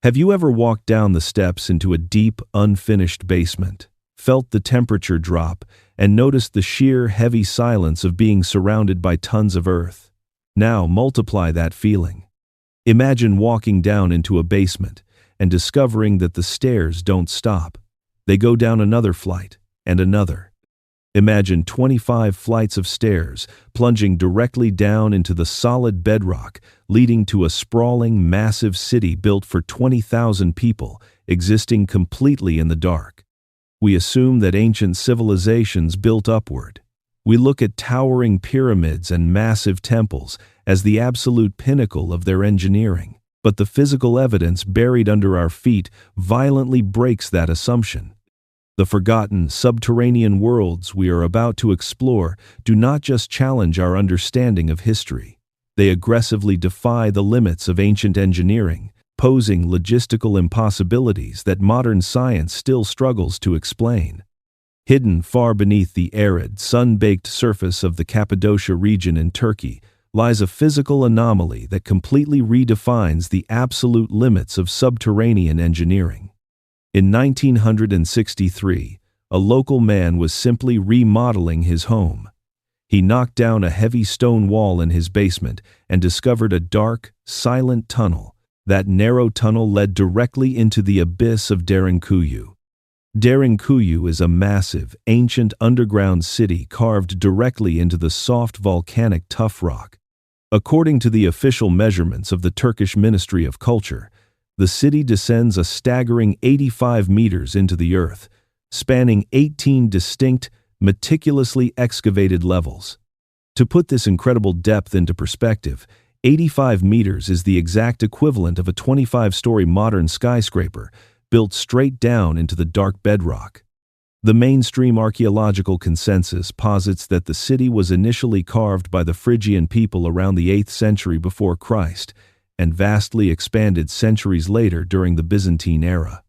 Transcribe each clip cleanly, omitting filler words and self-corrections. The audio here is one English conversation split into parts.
Have you ever walked down the steps into a deep, unfinished basement, felt the temperature drop, and noticed the sheer, heavy silence of being surrounded by tons of earth? Now multiply that feeling. Imagine walking down into a basement and discovering that the stairs don't stop. They go down another flight and another. Imagine 25 flights of stairs plunging directly down into the solid bedrock, leading to a sprawling, massive city built for 20,000 people, existing completely in the dark. We assume that ancient civilizations built upward. We look at towering pyramids and massive temples as the absolute pinnacle of their engineering, but the physical evidence buried under our feet violently breaks that assumption. The forgotten, subterranean worlds we are about to explore do not just challenge our understanding of history. They aggressively defy the limits of ancient engineering, posing logistical impossibilities that modern science still struggles to explain. Hidden far beneath the arid, sun-baked surface of the Cappadocia region in Turkey lies a physical anomaly that completely redefines the absolute limits of subterranean engineering. In 1963, a local man was simply remodeling his home. He knocked down a heavy stone wall in his basement and discovered a dark, silent tunnel. That narrow tunnel led directly into the abyss of Derinkuyu. Derinkuyu is a massive, ancient underground city carved directly into the soft volcanic tuff rock. According to the official measurements of the Turkish Ministry of Culture, the city descends a staggering 85 meters into the earth, spanning 18 distinct, meticulously excavated levels. To put this incredible depth into perspective, 85 meters is the exact equivalent of a 25-story modern skyscraper built straight down into the dark bedrock. The mainstream archaeological consensus posits that the city was initially carved by the Phrygian people around the 8th century before Christ, and vastly expanded centuries later during the Byzantine era.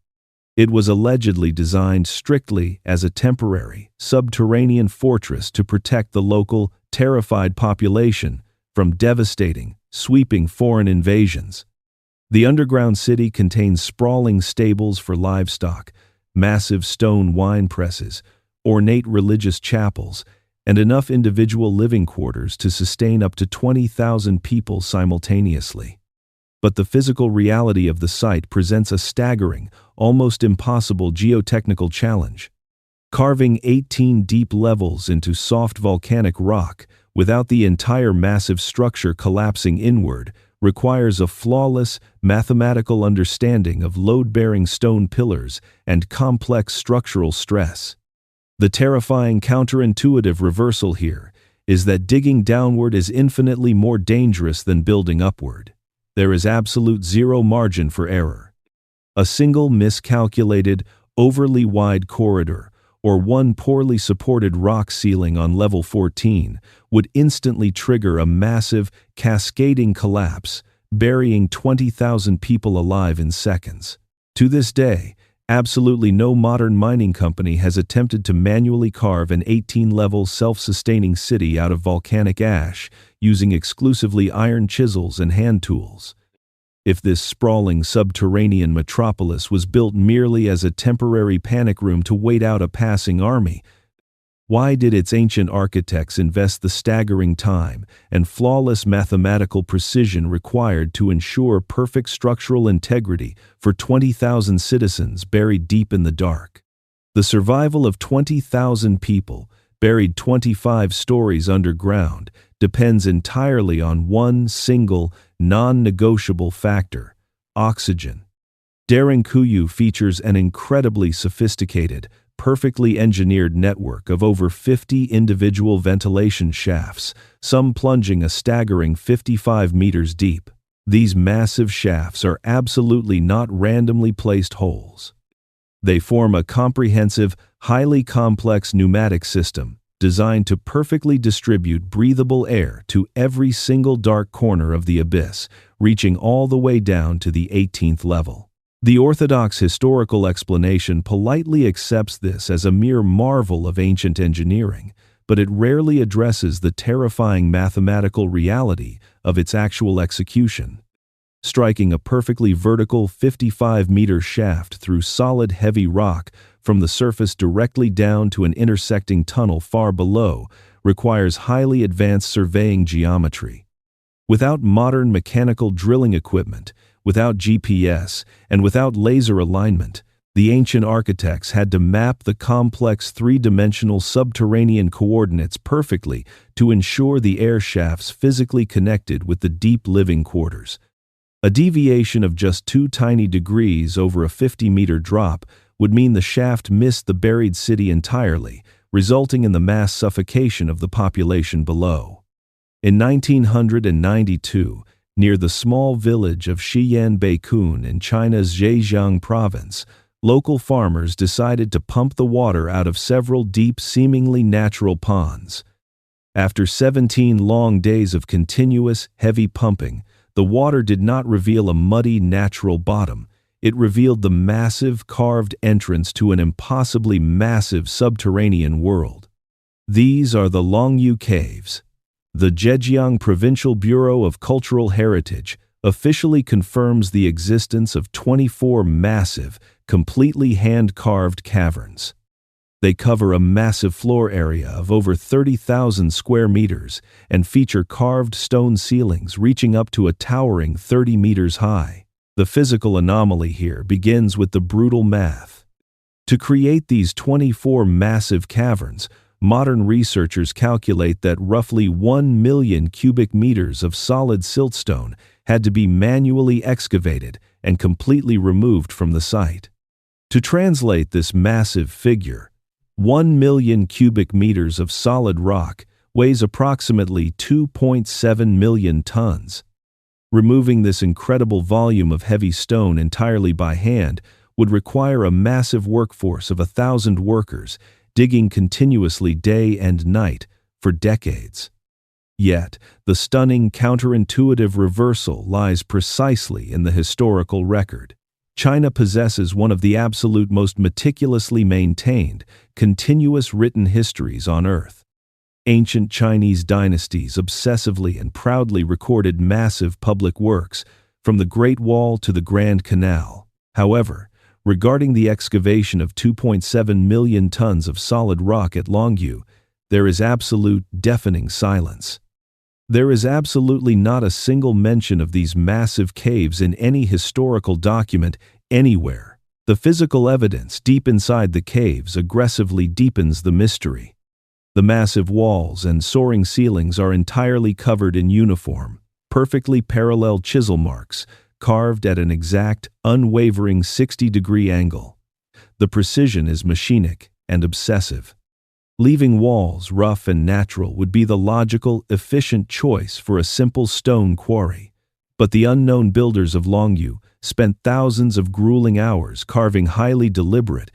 It was allegedly designed strictly as a temporary, subterranean fortress to protect the local, terrified population from devastating, sweeping foreign invasions. The underground city contains sprawling stables for livestock, massive stone wine presses, ornate religious chapels, and enough individual living quarters to sustain up to 20,000 people simultaneously. But the physical reality of the site presents a staggering, almost impossible geotechnical challenge. Carving 18 deep levels into soft volcanic rock without the entire massive structure collapsing inward requires a flawless, mathematical understanding of load-bearing stone pillars and complex structural stress. The terrifying counterintuitive reversal here is that digging downward is infinitely more dangerous than building upward. There is absolute zero margin for error. A single miscalculated, overly wide corridor, or one poorly supported rock ceiling on level 14 would instantly trigger a massive, cascading collapse, burying 20,000 people alive in seconds. To this day, absolutely no modern mining company has attempted to manually carve an 18-level self-sustaining city out of volcanic ash using exclusively iron chisels and hand tools. If this sprawling subterranean metropolis was built merely as a temporary panic room to wait out a passing army, why did its ancient architects invest the staggering time and flawless mathematical precision required to ensure perfect structural integrity for 20,000 citizens buried deep in the dark? The survival of 20,000 people, buried 25 stories underground, depends entirely on one single, non-negotiable factor: oxygen. Derinkuyu features an incredibly sophisticated, perfectly engineered network of over 50 individual ventilation shafts, some plunging a staggering 55 meters deep. These massive shafts are absolutely not randomly placed holes. They form a comprehensive, highly complex pneumatic system designed to perfectly distribute breathable air to every single dark corner of the abyss, reaching all the way down to the 18th level. The orthodox historical explanation politely accepts this as a mere marvel of ancient engineering, but it rarely addresses the terrifying mathematical reality of its actual execution. striking a perfectly vertical 55-meter shaft through solid heavy rock from the surface directly down to an intersecting tunnel far below, requires highly advanced surveying geometry. Without modern mechanical drilling equipment, without GPS, and without laser alignment, the ancient architects had to map the complex three-dimensional subterranean coordinates perfectly to ensure the air shafts physically connected with the deep living quarters. A deviation of just 2 tiny degrees over a 50-meter drop would mean the shaft missed the buried city entirely, resulting in the mass suffocation of the population below. In 1992, near the small village of Shiyan in China's Zhejiang province, local farmers decided to pump the water out of several deep, seemingly natural ponds. After 17 long days of continuous, heavy pumping, the water did not reveal a muddy, natural bottom. It revealed the massive, carved entrance to an impossibly massive subterranean world. These are the Longyu Caves. The Zhejiang Provincial Bureau of Cultural Heritage officially confirms the existence of 24 massive, completely hand-carved caverns. They cover a massive floor area of over 30,000 square meters and feature carved stone ceilings reaching up to a towering 30 meters high. The physical anomaly here begins with the brutal math. To create these 24 massive caverns, modern researchers calculate that roughly 1 million cubic meters of solid siltstone had to be manually excavated and completely removed from the site. To translate this massive figure, 1 million cubic meters of solid rock weighs approximately 2.7 million tons. Removing this incredible volume of heavy stone entirely by hand would require a massive workforce of 1,000 workers, digging continuously day and night for decades. Yet, the stunning counterintuitive reversal lies precisely in the historical record. China possesses one of the absolute most meticulously maintained, continuous written histories on Earth. Ancient Chinese dynasties obsessively and proudly recorded massive public works, from the Great Wall to the Grand Canal. However, regarding the excavation of 2.7 million tons of solid rock at Longyu, there is absolute, deafening silence. There is absolutely not a single mention of these massive caves in any historical document anywhere. The physical evidence deep inside the caves aggressively deepens the mystery. The massive walls and soaring ceilings are entirely covered in uniform, perfectly parallel chisel marks, carved at an exact, unwavering 60-degree angle. The precision is machinic and obsessive. Leaving walls rough and natural would be the logical, efficient choice for a simple stone quarry. But the unknown builders of Longyu spent thousands of grueling hours carving highly deliberate,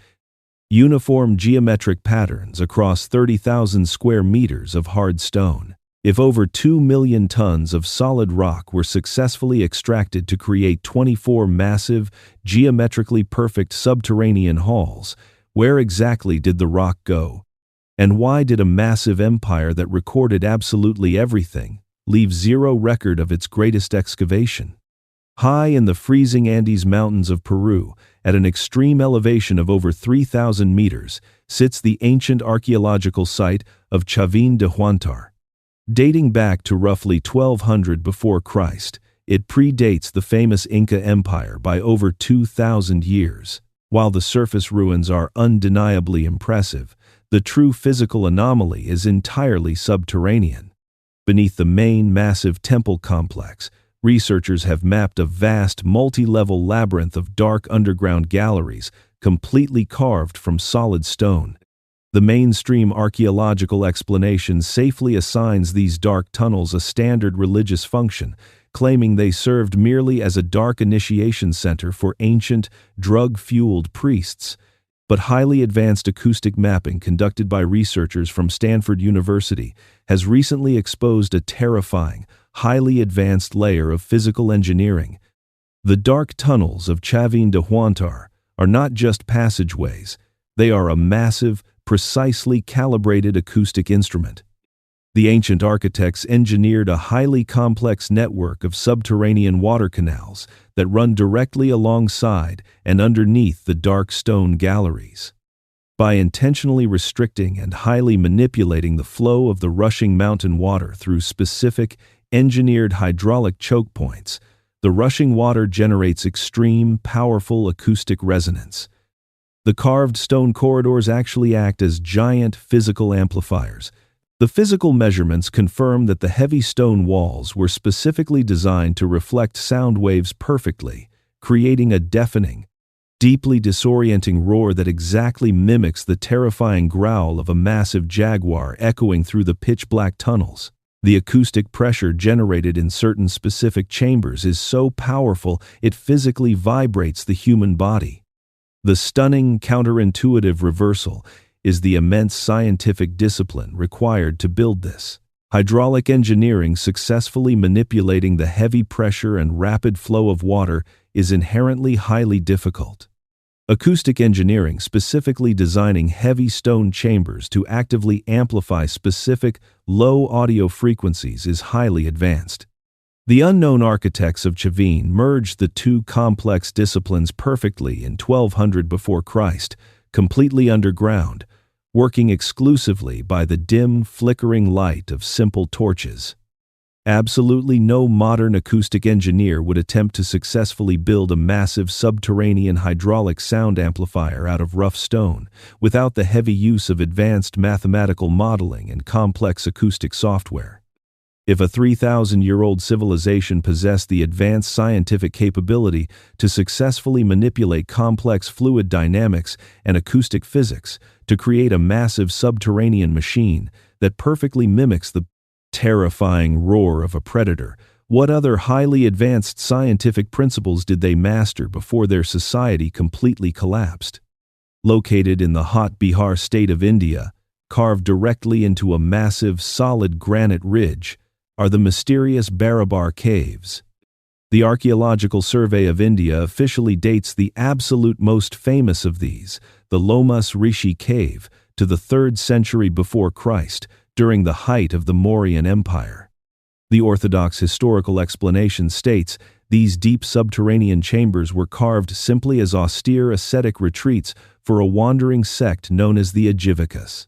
uniform geometric patterns across 30,000 square meters of hard stone. If over 2 million tons of solid rock were successfully extracted to create 24 massive, geometrically perfect subterranean halls, where exactly did the rock go? And why did a massive empire that recorded absolutely everything leave zero record of its greatest excavation? High in the freezing Andes Mountains of Peru, at an extreme elevation of over 3,000 meters, sits the ancient archaeological site of Chavín de Huántar. Dating back to roughly 1200 before Christ, it predates the famous Inca Empire by over 2,000 years. While the surface ruins are undeniably impressive, the true physical anomaly is entirely subterranean. Beneath the main massive temple complex, researchers have mapped a vast multi-level labyrinth of dark underground galleries completely carved from solid stone. The mainstream archaeological explanation safely assigns these dark tunnels a standard religious function, claiming they served merely as a dark initiation center for ancient, drug-fueled priests. But highly advanced acoustic mapping conducted by researchers from Stanford University has recently exposed a terrifying, highly advanced layer of physical engineering. The dark tunnels of Chavín de Huántar are not just passageways, they are a massive, precisely calibrated acoustic instrument. The ancient architects engineered a highly complex network of subterranean water canals that run directly alongside and underneath the dark stone galleries. By intentionally restricting and highly manipulating the flow of the rushing mountain water through specific, engineered hydraulic choke points, the rushing water generates extreme, powerful acoustic resonance. The carved stone corridors actually act as giant physical amplifiers. The physical measurements confirm that the heavy stone walls were specifically designed to reflect sound waves perfectly, creating a deafening, deeply disorienting roar that exactly mimics the terrifying growl of a massive jaguar echoing through the pitch-black tunnels. The acoustic pressure generated in certain specific chambers is so powerful it physically vibrates the human body. The stunning, counterintuitive reversal is the immense scientific discipline required to build this. Hydraulic engineering successfully manipulating the heavy pressure and rapid flow of water is inherently highly difficult. Acoustic engineering, specifically designing heavy stone chambers to actively amplify specific, low audio frequencies, is highly advanced. The unknown architects of Chavín merged the two complex disciplines perfectly in 1200 before Christ, completely underground, working exclusively by the dim, flickering light of simple torches. Absolutely no modern acoustic engineer would attempt to successfully build a massive subterranean hydraulic sound amplifier out of rough stone without the heavy use of advanced mathematical modeling and complex acoustic software. If a 3,000-year-old civilization possessed the advanced scientific capability to successfully manipulate complex fluid dynamics and acoustic physics to create a massive subterranean machine that perfectly mimics the terrifying roar of a predator, what other highly advanced scientific principles did they master before their society completely collapsed? Located in the hot Bihar state of India, carved directly into a massive, solid granite ridge, are the mysterious Barabar caves. The Archaeological Survey of India officially dates the absolute most famous of these, the Lomas Rishi cave, to the 3rd century before Christ, during the height of the Mauryan Empire. The orthodox historical explanation states these deep subterranean chambers were carved simply as austere ascetic retreats for a wandering sect known as the Ajivikas.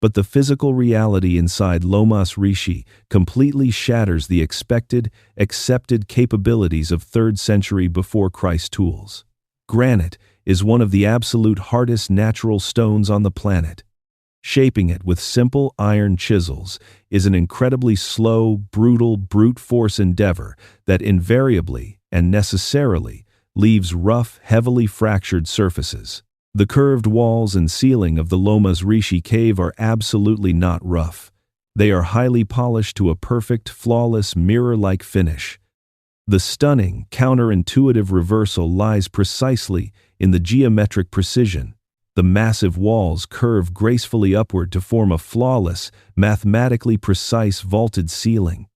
But the physical reality inside Lomas Rishi completely shatters the accepted capabilities of 3rd century before Christ tools. Granite is one of the absolute hardest natural stones on the planet. Shaping it with simple iron chisels is an incredibly slow, brutal, brute force endeavor that invariably and necessarily leaves rough, heavily fractured surfaces. The curved walls and ceiling of the Lomas Rishi cave are absolutely not rough. They are highly polished to a perfect, flawless, mirror-like finish. The stunning, counterintuitive reversal lies precisely in the geometric precision. The massive walls curve gracefully upward to form a flawless, mathematically precise vaulted ceiling.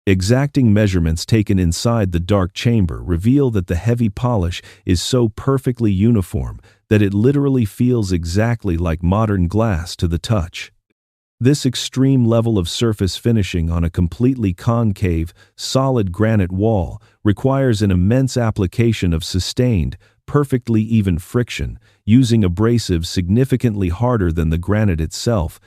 Exacting measurements taken inside the dark chamber reveal that the heavy polish is so perfectly uniform that it literally feels exactly like modern glass to the touch. This extreme level of surface finishing on a completely concave, solid granite wall requires an immense application of sustained, perfectly even friction, using abrasives significantly harder than the granite itself,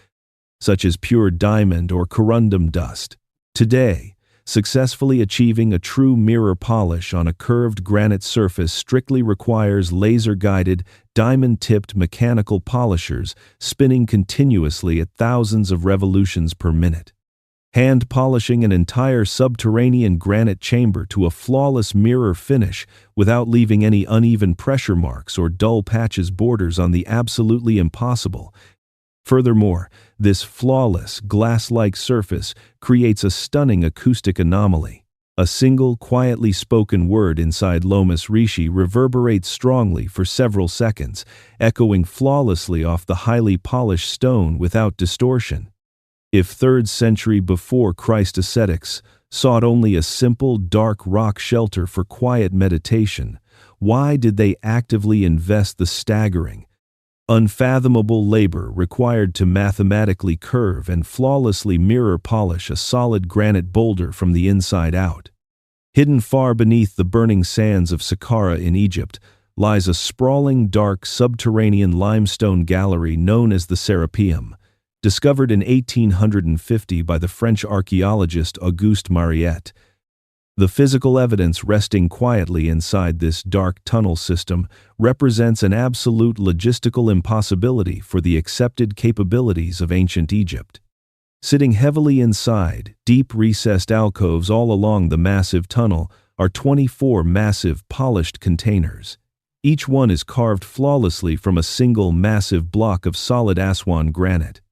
such as pure diamond or corundum dust. Today, successfully achieving a true mirror polish on a curved granite surface strictly requires laser-guided, diamond-tipped mechanical polishers spinning continuously at thousands of revolutions per minute. Hand polishing an entire subterranean granite chamber to a flawless mirror finish without leaving any uneven pressure marks or dull patches borders on the absolutely impossible. Furthermore, this flawless, glass-like surface creates a stunning acoustic anomaly. A single, quietly spoken word inside Lomas Rishi reverberates strongly for several seconds, echoing flawlessly off the highly polished stone without distortion. If 3rd century before Christ ascetics sought only a simple, dark rock shelter for quiet meditation, why did they actively invest the staggering, Unfathomable labor required to mathematically curve and flawlessly mirror polish a solid granite boulder from the inside out. Hidden far beneath the burning sands of Saqqara in Egypt lies a sprawling, dark, subterranean limestone gallery known as the Serapeum, discovered in 1850 by the French archaeologist Auguste Mariette. The physical evidence resting quietly inside this dark tunnel system represents an absolute logistical impossibility for the accepted capabilities of ancient Egypt. Sitting heavily inside, deep recessed alcoves all along the massive tunnel are 24 massive polished containers. Each one is carved flawlessly from a single massive block of solid Aswan granite.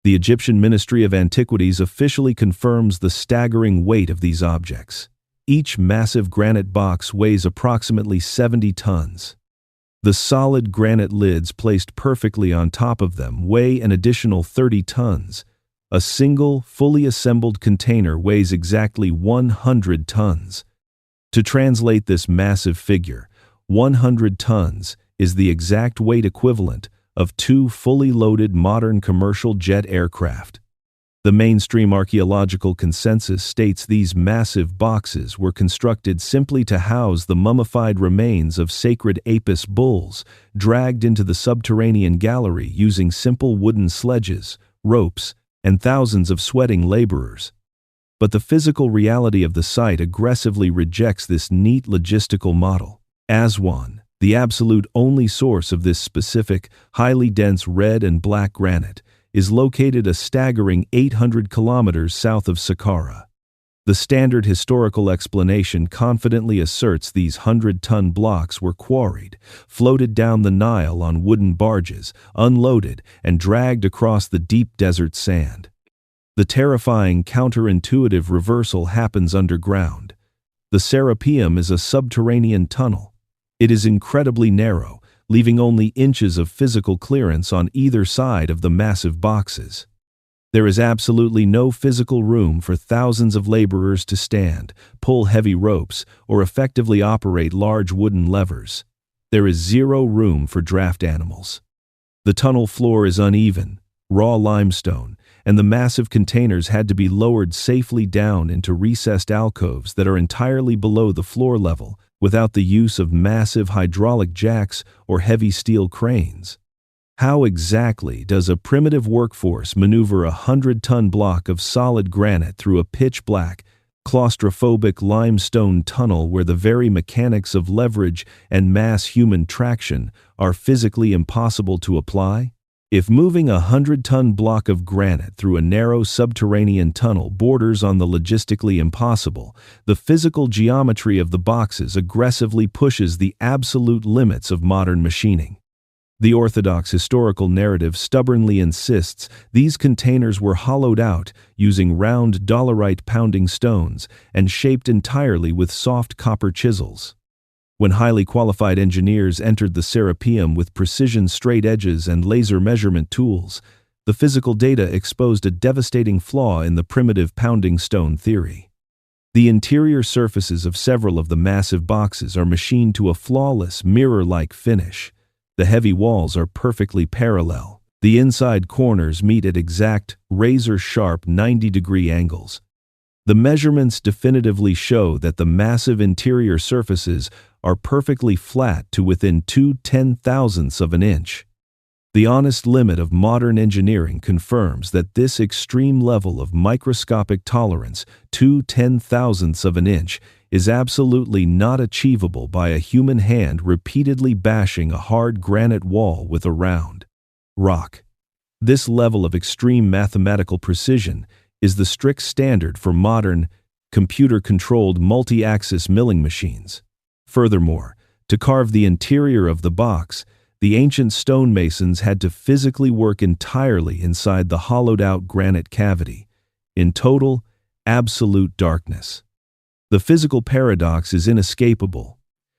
The Egyptian Ministry of Antiquities officially confirms the staggering weight of these objects. Each massive granite box weighs approximately 70 tons. The solid granite lids placed perfectly on top of them weigh an additional 30 tons. A single, fully assembled container weighs exactly 100 tons. To translate this massive figure, 100 tons is the exact weight equivalent of 2 fully loaded modern commercial jet aircraft. The mainstream archaeological consensus states these massive boxes were constructed simply to house the mummified remains of sacred Apis bulls, dragged into the subterranean gallery using simple wooden sledges, ropes, and thousands of sweating laborers. But the physical reality of the site aggressively rejects this neat logistical model. Aswan, the absolute only source of this specific, highly dense red and black granite, is located a staggering 800 kilometers south of Saqqara. The standard historical explanation confidently asserts these 100-ton blocks were quarried, floated down the Nile on wooden barges, unloaded, and dragged across the deep desert sand. The terrifying counterintuitive reversal happens underground. The Serapeum is a subterranean tunnel. It is incredibly narrow, leaving only inches of physical clearance on either side of the massive boxes. There is absolutely no physical room for thousands of laborers to stand, pull heavy ropes, or effectively operate large wooden levers. There is zero room for draft animals. The tunnel floor is uneven, raw limestone, and the massive containers had to be lowered safely down into recessed alcoves that are entirely below the floor level, without the use of massive hydraulic jacks or heavy steel cranes. How exactly does a primitive workforce maneuver a 100-ton block of solid granite through a pitch-black, claustrophobic limestone tunnel where the very mechanics of leverage and mass human traction are physically impossible to apply? If moving a 100-ton block of granite through a narrow subterranean tunnel borders on the logistically impossible, the physical geometry of the boxes aggressively pushes the absolute limits of modern machining. The orthodox historical narrative stubbornly insists these containers were hollowed out using round dolerite pounding stones and shaped entirely with soft copper chisels. When highly qualified engineers entered the Serapeum with precision straight edges and laser measurement tools, the physical data exposed a devastating flaw in the primitive pounding stone theory. The interior surfaces of several of the massive boxes are machined to a flawless, mirror-like finish. The heavy walls are perfectly parallel. The inside corners meet at exact, razor-sharp 90-degree angles. The measurements definitively show that the massive interior surfaces are perfectly flat to within 2/10,000ths of an inch. The honest limit of modern engineering confirms that this extreme level of microscopic tolerance, 2/10,000ths of an inch, is absolutely not achievable by a human hand repeatedly bashing a hard granite wall with a round rock. This level of extreme mathematical precision is the strict standard for modern, computer-controlled multi-axis milling machines. Furthermore, to carve the interior of the box, the ancient stonemasons had to physically work entirely inside the hollowed-out granite cavity, in total, absolute darkness. The physical paradox is inescapable.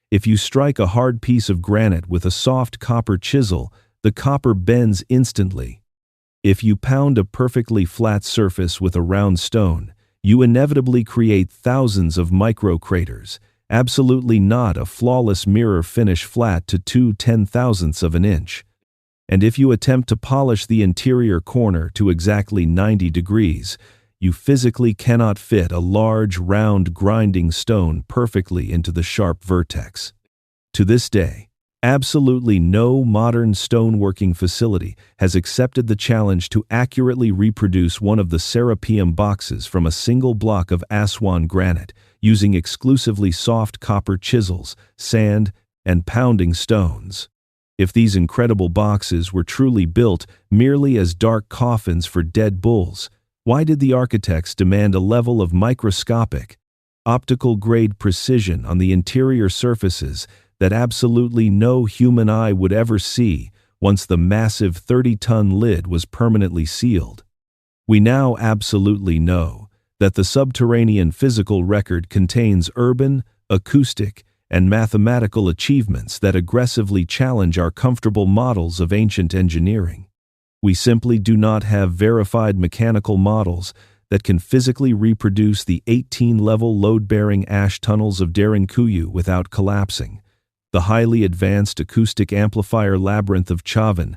If you strike a hard piece of granite with a soft copper chisel, the copper bends instantly. If you pound a perfectly flat surface with a round stone, you inevitably create thousands of micro-craters, absolutely not a flawless mirror finish flat to 2/10,000ths of an inch. And if you attempt to polish the interior corner to exactly 90 degrees, you physically cannot fit a large, round grinding stone perfectly into the sharp vertex. To this day, absolutely no modern stoneworking facility has accepted the challenge to accurately reproduce one of the Serapeum boxes from a single block of Aswan granite using exclusively soft copper chisels, sand, and pounding stones. If these incredible boxes were truly built merely as dark coffins for dead bulls, why did the architects demand a level of microscopic, optical-grade precision on the interior surfaces that absolutely no human eye would ever see once the massive 30-ton lid was permanently sealed? We now absolutely know that the subterranean physical record contains urban, acoustic, and mathematical achievements that aggressively challenge our comfortable models of ancient engineering. We simply do not have verified mechanical models that can physically reproduce the 18-level load-bearing ash tunnels of Derinkuyu without collapsing, the highly advanced acoustic amplifier labyrinth of Chavín,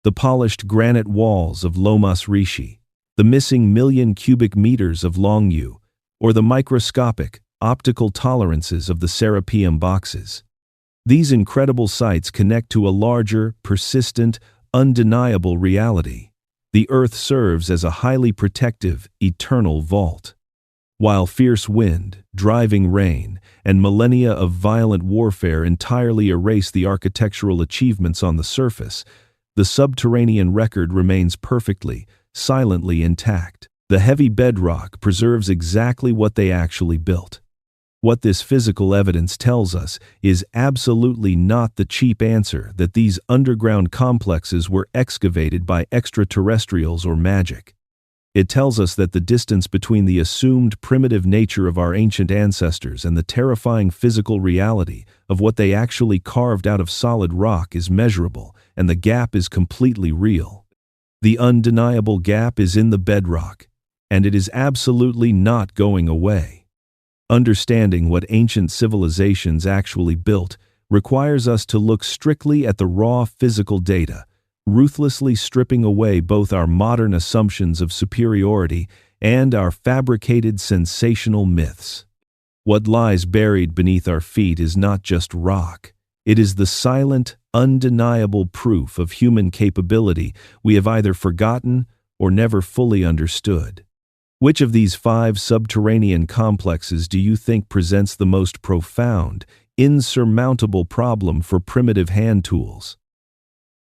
the polished granite walls of Lomas Rishi, the missing million cubic meters of Longyu, or the microscopic, optical tolerances of the Serapeum boxes. These incredible sites connect to a larger, persistent, undeniable reality. The Earth serves as a highly protective, eternal vault. While fierce wind, driving rain, and millennia of violent warfare entirely erase the architectural achievements on the surface, the subterranean record remains perfectly, silently intact. The heavy bedrock preserves exactly what they actually built. What this physical evidence tells us is absolutely not the cheap answer that these underground complexes were excavated by extraterrestrials or magic. It tells us that the distance between the assumed primitive nature of our ancient ancestors and the terrifying physical reality of what they actually carved out of solid rock is measurable, and the gap is completely real. The undeniable gap is in the bedrock, and it is absolutely not going away. Understanding what ancient civilizations actually built requires us to look strictly at the raw physical data, ruthlessly stripping away both our modern assumptions of superiority and our fabricated sensational myths. What lies buried beneath our feet is not just rock. It is the silent, undeniable proof of human capability we have either forgotten or never fully understood. Which of these 5 subterranean complexes do you think presents the most profound, insurmountable problem for primitive hand tools?